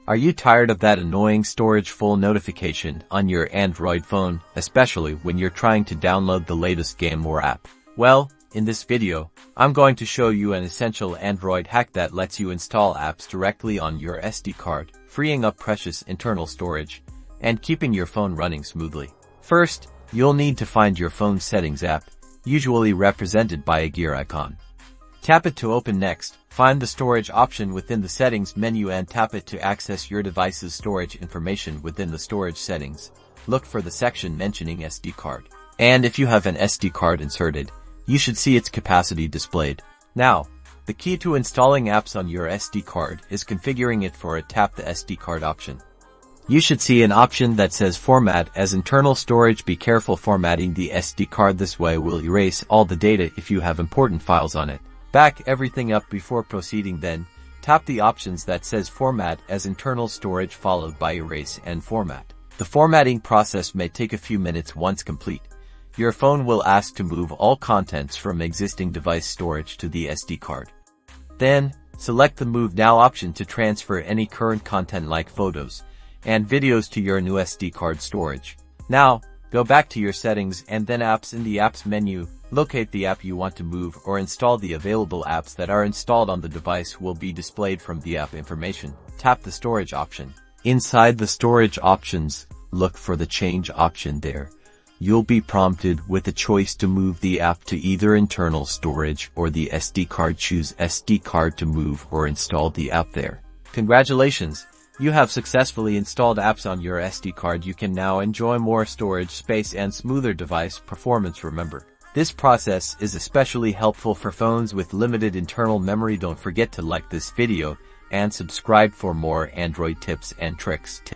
Are you tired of that annoying storage full notification on your Android phone, especially when you're trying to download the latest game or app? Well, in this video, I'm going to show you an essential Android hack that lets you install apps directly on your SD card, freeing up precious internal storage and keeping your phone running smoothly. First, you'll need to find your phone settings app, usually represented by a gear icon. Tap it to open. Next, find the storage option within the settings menu and tap it to access your device's storage information within the storage settings. Look for the section mentioning SD card. And if you have an SD card inserted, you should see its capacity displayed. Now, the key to installing apps on your SD card is configuring it for it. Tap the SD card option. You should see an option that says Format as internal storage. Be careful formatting the SD card this way will erase all the data if you have important files on it. Back everything up before proceeding, then tap the options that says Format as internal storage followed by Erase and Format. The formatting process may take a few minutes. Once complete, your phone will ask to move all contents from existing device storage to the SD card. Then, select the Move Now option to transfer any current content like photos and videos to your new SD card storage. Now, go back to your settings and then Apps. In the Apps menu, locate the app you want to move or install. The available apps that are installed on the device will be displayed from the app information. Tap the Storage option. Inside the storage options, look for the Change option there. You'll be prompted with a choice to move the app to either internal storage or the SD card. Choose SD card to move or install the app there. Congratulations! You have successfully installed apps on your SD card. You can now enjoy more storage space and smoother device performance. Remember, this process is especially helpful for phones with limited internal memory. Don't forget to like this video and subscribe for more Android tips and tricks.